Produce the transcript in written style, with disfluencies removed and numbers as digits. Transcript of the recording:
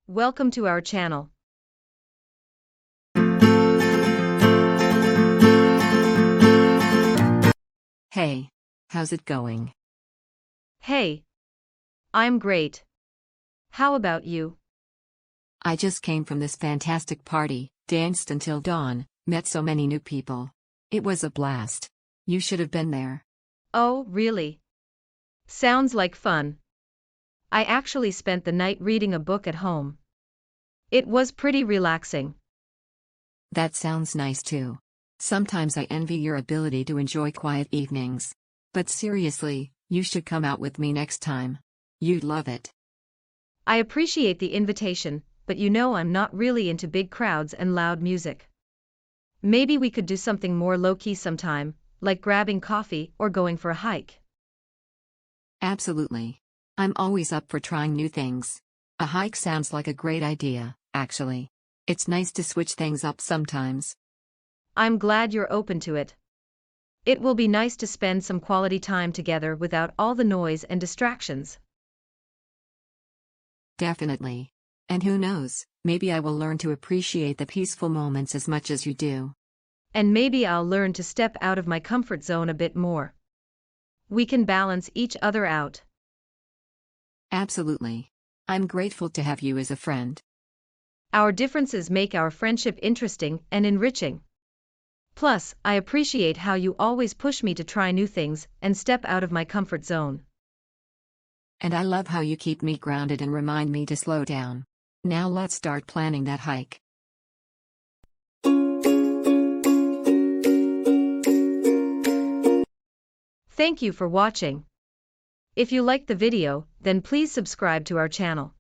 Welcome to our channel. Hey, how's it going? Hey, I'm great. How about you? I just came from this fantastic party, danced until dawn, met so many new people. It was a blast. You should have been there. Oh, really? Sounds like fun. I actually spent the night reading a book at home. It was pretty relaxing. That sounds nice too. Sometimes I envy your ability to enjoy quiet evenings. But seriously, you should come out with me next time. You'd love it. I appreciate the invitation, but you know I'm not really into big crowds and loud music. Maybe we could do something more low-key sometime, like grabbing coffee or going for a hike. Absolutely. I'm always up for trying new things. A hike sounds like a great idea, actually. It's nice to switch things up sometimes. I'm glad you're open to it. It will be nice to spend some quality time together without all the noise and distractions. Definitely. And who knows, maybe I will learn to appreciate the peaceful moments as much as you do. And maybe I'll learn to step out of my comfort zone a bit more. We can balance each other out. Absolutely. I'm grateful to have you as a friend. Our differences make our friendship interesting and enriching. Plus, I appreciate how you always push me to try new things and step out of my comfort zone. And I love how you keep me grounded and remind me to slow down. Now let's start planning that hike. Thank you for watching. If you liked the video, then please subscribe to our channel.